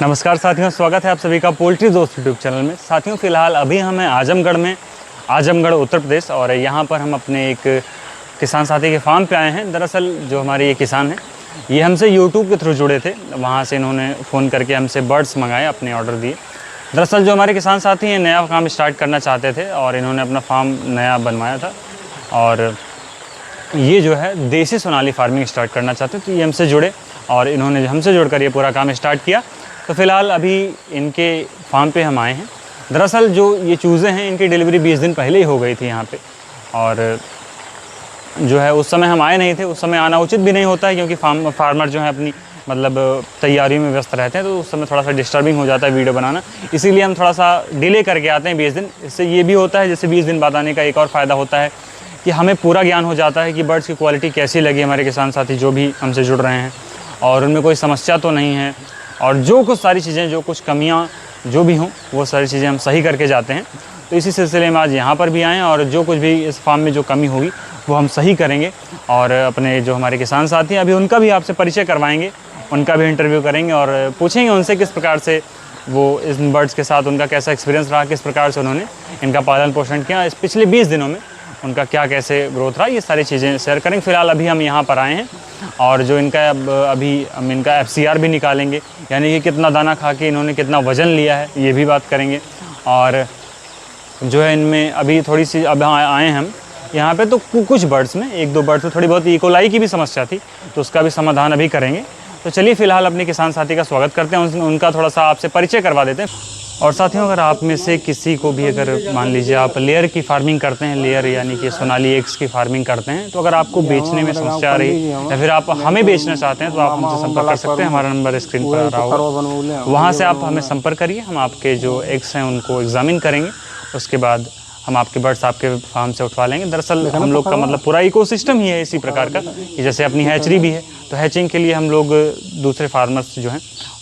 नमस्कार साथियों, स्वागत है आप सभी का पोल्ट्री दोस्त यूट्यूब चैनल में। साथियों, फ़िलहाल अभी हम हैं आजमगढ़ में, आजमगढ़ उत्तर प्रदेश। और यहाँ पर हम अपने एक किसान साथी के फार्म पे आए हैं। दरअसल जो हमारे ये किसान हैं, ये हमसे यूट्यूब के थ्रू जुड़े थे। वहाँ से इन्होंने फ़ोन करके हमसे बर्ड्स मंगाए, अपने ऑर्डर दिए। दरअसल जो हमारे किसान साथी हैं, नया काम स्टार्ट करना चाहते थे और इन्होंने अपना फार्म नया बनवाया था। और ये जो है देसी सोनाली फार्मिंग स्टार्ट करना चाहते थे, तो ये हमसे जुड़े और इन्होंने हमसे जुड़कर ये पूरा काम स्टार्ट किया। तो फ़िलहाल अभी इनके फार्म पे हम आए हैं। दरअसल जो ये चूज़े हैं, इनकी डिलीवरी 20 दिन पहले ही हो गई थी यहाँ पे। और जो है उस समय हम आए नहीं थे, उस समय आना उचित भी नहीं होता है, क्योंकि फार्मर जो है अपनी तैयारियों में व्यस्त रहते हैं, तो उस समय थोड़ा सा डिस्टर्बिंग हो जाता है वीडियो बनाना। इसीलिए हम थोड़ा सा डिले करके आते हैं 20 दिन। इससे ये भी होता है, जैसे 20 दिन बाद आने का एक और फ़ायदा होता है कि हमें पूरा ज्ञान हो जाता है कि बर्ड्स की क्वालिटी कैसी लगी हमारे किसान साथी जो भी हमसे जुड़ रहे हैं, और उनमें कोई समस्या तो नहीं है। और जो कुछ सारी चीज़ें, जो कुछ कमियां जो भी हों, वो सारी चीज़ें हम सही करके जाते हैं। तो इसी सिलसिले में आज यहाँ पर भी आए हैं, और जो कुछ भी इस फार्म में जो कमी होगी वो हम सही करेंगे। और अपने जो हमारे किसान साथी हैं, अभी उनका भी आपसे परिचय करवाएंगे, उनका भी इंटरव्यू करेंगे और पूछेंगे उनसे किस प्रकार से वो इन बर्ड्स के साथ उनका कैसा एक्सपीरियंस रहा, किस प्रकार से उन्होंने इनका पालन पोषण किया, इस पिछले 20 दिनों में उनका क्या कैसे ग्रोथ रहा, ये सारी चीज़ें शेयर करेंगे। फ़िलहाल अभी हम यहाँ पर आए हैं, और जो इनका अभी हम इनका FCR भी निकालेंगे, यानी कि कितना दाना खा के इन्होंने कितना वज़न लिया है, ये भी बात करेंगे। और जो है इनमें अभी थोड़ी सी अब आए हैं हम यहाँ पे, तो कुछ बर्ड्स में, एक दो बर्ड्स में थोड़ी बहुत ई कोलाई की भी समस्या थी, तो उसका भी समाधान अभी करेंगे। तो चलिए फ़िलहाल अपने किसान साथी का स्वागत करते हैं, उनका थोड़ा सा आपसे परिचय करवा देते हैं। और साथियों, अगर आप में से किसी को भी, अगर मान लीजिए आप लेयर की फार्मिंग करते हैं, लेयर यानी कि सोनाली एग्स की फार्मिंग करते हैं, तो अगर आपको बेचने में समस्या आ रही है या फिर आप हमें बेचना चाहते हैं, तो आप हमसे संपर्क कर सकते हैं। हमारा नंबर स्क्रीन पर आ रहा होगा, वहाँ से आप हमें संपर्क करिए। हम आपके जो एग्स हैं उनको एग्जामिन करेंगे, उसके बाद हम आपके बर्ड्स आपके फार्म से उठवा लेंगे। दरअसल हम लोग का पूरा इकोसिस्टम ही है इसी प्रकार का, कि जैसे अपनी हैचरी भी है, तो हैचिंग के लिए हम लोग दूसरे फार्मर्स जो हैं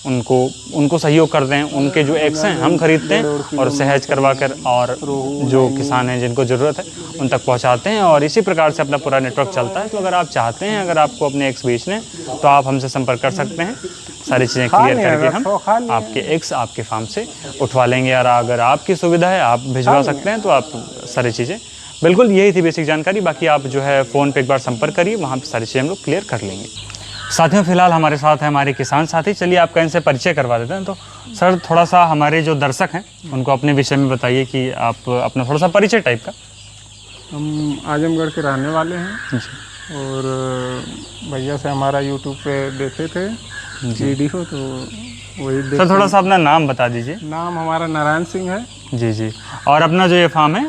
उनको सहयोग करते हैं। उनके जो एग्स हैं हम खरीदते हैं और उससे हैच करवा कर, और जो किसान हैं जिनको ज़रूरत है उन तक पहुंचाते हैं, और इसी प्रकार से अपना पूरा नेटवर्क चलता है। तो अगर आप चाहते हैं, अगर आपको अपने एग्स बेचने हैं, तो आप हमसे संपर्क कर सकते हैं। सारी चीज़ें क्लियर करके हम आपके एग्स आपके फार्म से उठवा लेंगे। और अगर आपकी सुविधा है, आप भिजवा सकते हैं, तो आप सारी चीज़ें, बिल्कुल यही थी बेसिक जानकारी। बाकी आप जो है फ़ोन पे एक बार संपर्क करिए, वहाँ पे सारी चीज़ें हम लोग क्लियर कर लेंगे। साथियों, फ़िलहाल हमारे साथ है हमारे किसान साथी। चलिए आपका इनसे परिचय करवा देते हैं। तो सर, थोड़ा सा हमारे जो दर्शक हैं उनको अपने विषय में बताइए कि आप अपना थोड़ा सा परिचय टाइप का। हम आजमगढ़ के रहने वाले हैं, और भैया से हमारा यूट्यूब पे देखे थे वीडियो, तो वही। सर, थोड़ा सा अपना नाम बता दीजिए। नाम हमारा नारायण सिंह है। जी जी। और अपना जो ये फार्म है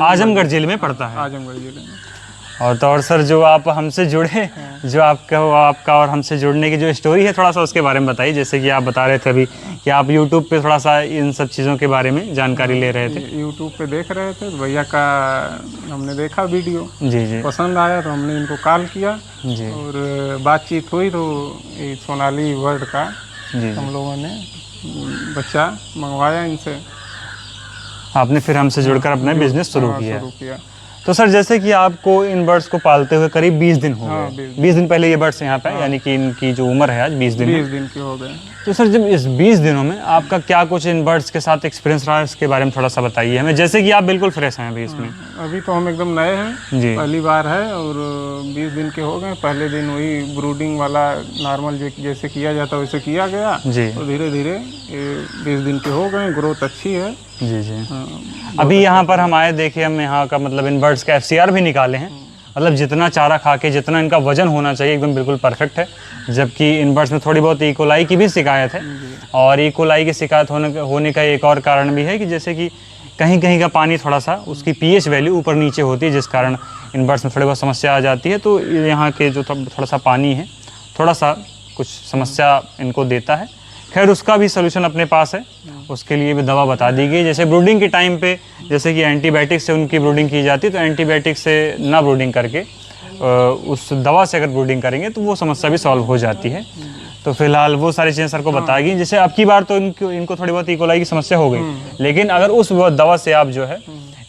आजमगढ़ जिले में पड़ता है। आजमगढ़ जिले में। और तो और सर, जो आप हमसे जुड़े, जो आपका और हमसे जुड़ने की जो स्टोरी है, थोड़ा सा उसके बारे में बताइए। जैसे कि आप बता रहे थे अभी कि आप यूट्यूब पे थोड़ा सा इन सब चीज़ों के बारे में जानकारी ले रहे थे। यूट्यूब पे देख रहे थे, तो भैया का हमने देखा वीडियो, जी जी, पसंद आया, तो हमने इनको कॉल किया जी, और बातचीत हुई। तो ये सोनाली बर्ड का जी, हम लोगों ने बच्चा मंगवाया इनसे। आपने फिर हमसे जुड़कर अपना बिजनेस शुरू किया। किया। तो सर, जैसे कि आपको इन बर्ड्स को पालते हुए करीब 20 दिन हो गए। 20 दिन पहले ये बर्ड्स यहाँ पे, यानी कि इनकी जो उम्र है आज 20 दिन 20 दिन के हो गए। तो सर, जब इस 20 दिनों में आपका क्या कुछ इन बर्ड्स के साथ एक्सपीरियंस रहा है, इसके बारे में थोड़ा सा बताइए हमें। जैसे कि आप बिल्कुल फ्रेश हैं अभी इसमें। अभी तो हम एकदम नए हैं जी, पहली बार है, और 20 दिन के हो गए। पहले दिन वही ब्रूडिंग वाला नॉर्मल जैसे किया जाता है वैसे किया गया जी, और धीरे धीरे 20 दिन के हो गए। ग्रोथ अच्छी है। जी जी। अभी यहाँ पर हम आए, देखिए हम यहाँ का इन बर्ड्स का FCR भी निकाले हैं। जितना चारा खा के जितना इनका वजन होना चाहिए एकदम बिल्कुल परफेक्ट है। जबकि इन बर्ड्स में थोड़ी बहुत ई कोलाई की भी शिकायत है, और ई कोलाई की शिकायत होने का एक और कारण भी है कि जैसे कि कहीं कहीं का पानी थोड़ा सा, उसकी pH वैल्यू ऊपर नीचे होती है, जिस कारण इन बर्ड्स में थोड़ी बहुत समस्या आ जाती है। तो यहाँ के जो थोड़ा सा पानी है, थोड़ा सा कुछ समस्या इनको देता है। खैर, उसका भी सोल्यूशन अपने पास है, उसके लिए भी दवा बता दी गई। जैसे ब्रूडिंग के टाइम पे, जैसे कि एंटीबायोटिक से उनकी ब्रूडिंग की जाती है, तो एंटीबायोटिक से ना ब्रूडिंग करके उस दवा से अगर ब्रूडिंग करेंगे तो वो समस्या भी सॉल्व हो जाती है। तो फिलहाल वो सारी चीज़ें सर को बताई गई। जैसे अब की बार तो इनको थोड़ी बहुत ई कोलाई की समस्या हो गई, लेकिन अगर उस दवा से आप जो है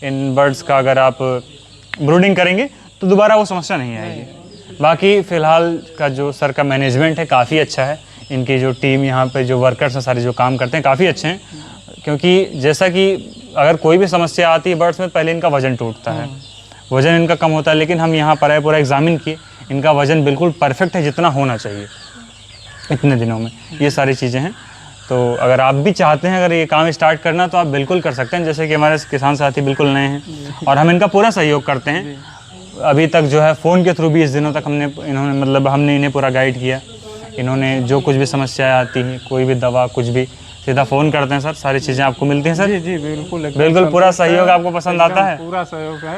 इन बर्ड्स का अगर आप ब्रूडिंग करेंगे तो दोबारा वो समस्या नहीं आएगी। बाकी फ़िलहाल का जो सर का मैनेजमेंट है काफ़ी अच्छा है। इनकी जो टीम यहाँ पे जो वर्कर्स हैं सारे जो काम करते हैं काफ़ी अच्छे हैं, क्योंकि जैसा कि अगर कोई भी समस्या आती है बर्ड्स में, पहले इनका वज़न टूटता है, वज़न इनका कम होता है, लेकिन हम यहाँ पर आए पूरा एग्जामिन किए, इनका वज़न बिल्कुल परफेक्ट है जितना होना चाहिए इतने दिनों में। ये सारी चीज़ें हैं। तो अगर आप भी चाहते हैं अगर ये काम स्टार्ट करना तो आप बिल्कुल कर सकते हैं। जैसे कि हमारे किसान साथी बिल्कुल नए हैं और हम इनका पूरा सहयोग करते हैं। अभी तक जो है फ़ोन के थ्रू भी इस दिनों तक हमने इन्हें पूरा गाइड किया। इन्होंने जो कुछ भी समस्याएं आती हैं, कोई भी दवा कुछ भी, सीधा फ़ोन करते हैं सर, सारी चीज़ें आपको मिलती हैं सर। जी जी बिल्कुल, बिल्कुल पूरा सहयोग आपको पसंद आता है? पूरा सहयोग है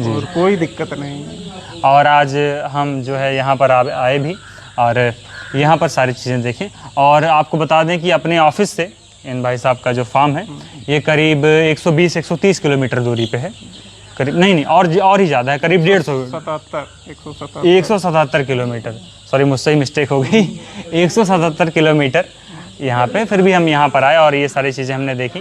और कोई दिक्कत नहीं है। और आज हम जो है यहाँ पर आए भी और यहाँ पर सारी चीज़ें देखें। और आपको बता दें कि अपने ऑफिस से इन भाई साहब का जो फार्म है ये करीब 120-130 किलोमीटर दूरी पे है, करीब नहीं और ही ज़्यादा है, करीब 177 किलोमीटर, सॉरी मुझसे ही मिस्टेक हो गई, 177 किलोमीटर यहाँ पे। फिर भी हम यहाँ पर आए और ये सारी चीज़ें हमने देखी।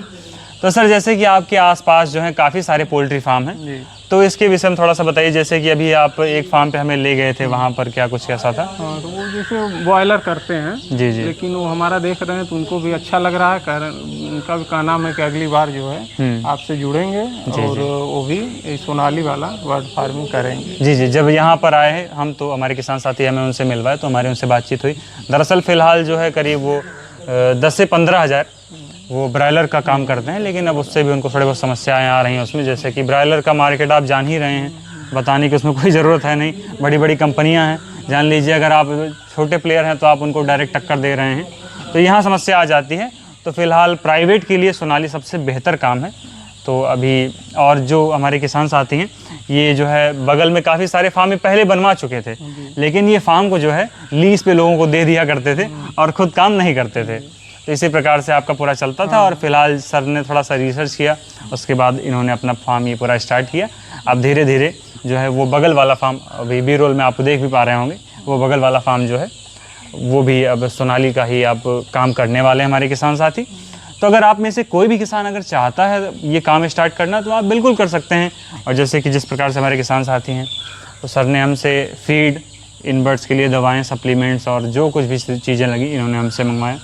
तो सर जैसे कि आपके आसपास जो है काफ़ी सारे पोल्ट्री फार्म हैं, तो इसके विषय में थोड़ा सा बताइए। जैसे कि अभी आप एक फार्म पे हमें ले गए थे, वहाँ पर क्या कुछ कैसा था? हाँ, तो वो जैसे बॉयलर करते हैं जी जी, लेकिन वो हमारा देख रहे हैं तो उनको भी अच्छा लग रहा है। कारण उनका भी कहना है कि अगली बार जो है आपसे जुड़ेंगे और वो भी सोनाली वाला बर्ड फार्मिंग करेंगे। जी जी, जब यहाँ पर आए हैं हम तो हमारे किसान साथी हमें उनसे मिलवाए तो हमारी उनसे बातचीत हुई। दरअसल फ़िलहाल जो है करीब वो 10 से 15 हज़ार वो ब्रायलर का काम करते हैं, लेकिन अब उससे भी उनको थोड़ी बहुत समस्याएं आ रही हैं उसमें। जैसे कि ब्रायलर का मार्केट आप जान ही रहे हैं, बताने की उसमें कोई ज़रूरत है नहीं, बड़ी बड़ी कंपनियां हैं, जान लीजिए। अगर आप छोटे प्लेयर हैं तो आप उनको डायरेक्ट टक्कर दे रहे हैं, तो यहाँ समस्या आ जाती है। तो फ़िलहाल प्राइवेट के लिए सोनाली सबसे बेहतर काम है। तो अभी और जो हमारे किसान साथी हैं ये जो है बगल में काफ़ी सारे फार्म पहले बनवा चुके थे, लेकिन ये फार्म को जो है लीज पे लोगों को दे दिया करते थे और ख़ुद काम नहीं करते थे। तो इसी प्रकार से आपका पूरा चलता था। और फिलहाल सर ने थोड़ा सा रिसर्च किया, उसके बाद इन्होंने अपना फार्म ये पूरा स्टार्ट किया। अब धीरे धीरे जो है वो बगल वाला फार्म, अभी बी रोल में आप देख भी पा रहे होंगे, वो बगल वाला फार्म जो है वो भी अब सोनाली का ही अब काम करने वाले हैं हमारे किसान साथी। तो अगर आप में से कोई भी किसान अगर चाहता है ये काम स्टार्ट करना तो आप बिल्कुल कर सकते हैं। और जैसे कि जिस प्रकार से हमारे किसान साथी हैं, तो सर ने हमसे फीड, इन बर्ड्स के लिए दवाएँ, सप्लीमेंट्स और जो कुछ भी चीज़ें लगी इन्होंने हमसे मंगवाया।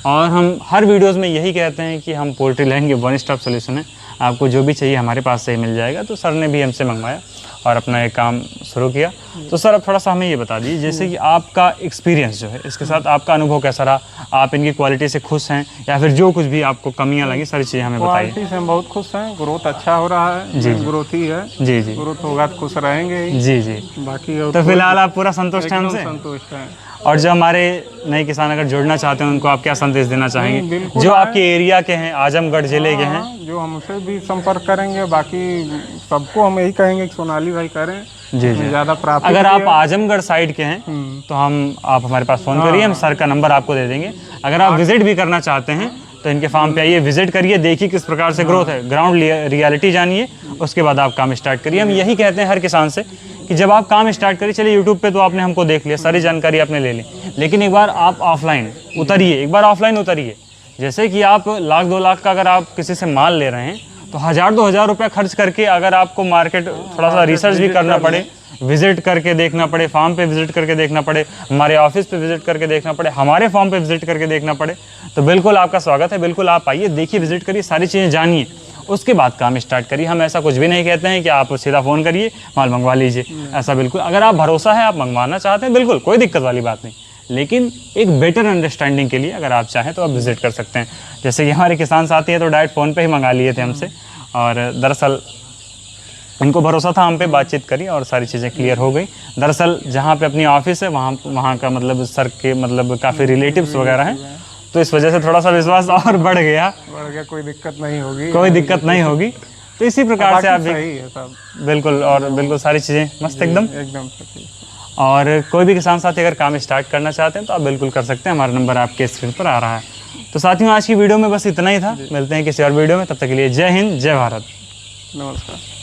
और हम हर वीडियोज़ में यही कहते हैं कि हम पोल्ट्री लैंड के वन स्टॉप सोल्यूशन है, आपको जो भी चाहिए हमारे पास से ही मिल जाएगा। तो सर ने भी हमसे मंगवाया और अपना एक काम शुरू किया। तो सर अब थोड़ा सा हमें ये बता दीजिए, जैसे कि आपका एक्सपीरियंस जो है इसके साथ, आपका अनुभव कैसा रहा? आप इनकी क्वालिटी से खुश हैं या फिर जो कुछ भी आपको कमियां लगी सारी चीज़ें हमें बताइए। क्वालिटी से हम बहुत खुश हैं, ग्रोथ अच्छा हो रहा है। जी, ग्रोथ ही है। जी जी, ग्रोथ होगा तो खुश रहेंगे ही। जी जी। बाकी तो फिलहाल आप पूरा संतुष्ट हैं हमसे? संतुष्ट हैं। और जो हमारे नए किसान अगर जुड़ना चाहते हैं उनको आप क्या संदेश देना चाहेंगे, जो आपके एरिया के हैं, आजमगढ़ जिले के हैं? जो हमसे भी संपर्क करेंगे, बाकी सबको हम यही कहेंगे कि सोनाली भाई करें। जी जी, ज़्यादा प्राप्त। अगर आप आजमगढ़ साइड के हैं तो आप हमारे पास फ़ोन करिए, हम सर का नंबर आपको दे देंगे। अगर आप विजिट भी करना चाहते हैं तो इनके फार्म पे आइए, विजिट करिए, देखिए किस प्रकार से ग्रोथ है, ग्राउंड रियलिटी जानिए, उसके बाद आप काम स्टार्ट करिए। हम यही कहते हैं हर किसान से कि जब आप काम स्टार्ट करिए, चलिए यूट्यूब पे तो आपने हमको देख लिया, सारी जानकारी आपने ले ली, लेकिन एक बार आप ऑफलाइन उतरिए, एक बार ऑफलाइन उतरिए। जैसे कि आप 1-2 लाख का अगर आप किसी से माल ले रहे हैं तो 1000-2000 रुपया खर्च करके अगर आपको मार्केट थोड़ा सा रिसर्च भी करना पड़े, विजिट करके देखना पड़े, फार्म पे विजिट करके देखना पड़े, हमारे ऑफिस पे विजिट करके देखना पड़े, हमारे फार्म पे विजिट करके देखना पड़े, तो बिल्कुल आपका स्वागत है। बिल्कुल आप आइए, देखिए, विजिट करिए, सारी चीज़ें जानिए, उसके बाद काम स्टार्ट करिए। हम ऐसा कुछ भी नहीं कहते हैं कि आप सीधा फ़ोन करिए माल मंगवा लीजिए, ऐसा बिल्कुल। अगर आप भरोसा है, आप मंगवाना चाहते हैं, बिल्कुल कोई दिक्कत वाली बात नहीं, लेकिन एक बेटर अंडरस्टैंडिंग के लिए अगर आप चाहें तो आप विजिट कर सकते हैं। जैसे कि हमारे किसान साथी हैं तो डायरेक्ट फ़ोन पे ही मंगा लिए थे हमसे, और दरअसल उनको भरोसा था हम पे, बातचीत करी और सारी चीज़ें क्लियर हो गई। दरअसल जहाँ पे अपनी ऑफिस है वहाँ का मतलब सर के मतलब काफ़ी रिलेटिव्स वगैरह हैं, तो इस वजह से थोड़ा सा विश्वास और बढ़ गया। कोई दिक्कत नहीं होगी, कोई दिक्कत नहीं होगी। तो इसी प्रकार से आप भी सही है सब, बिल्कुल, और बिल्कुल सारी चीज़ें मस्त एकदम सही। और कोई भी किसान साथी अगर काम स्टार्ट करना चाहते हैं तो आप बिल्कुल कर सकते हैं, हमारा नंबर आपके स्क्रीन पर आ रहा है। तो साथियों आज की वीडियो में बस इतना ही था, मिलते हैं किसी और वीडियो में, तब तक के लिए जय हिंद, जय भारत, नमस्कार।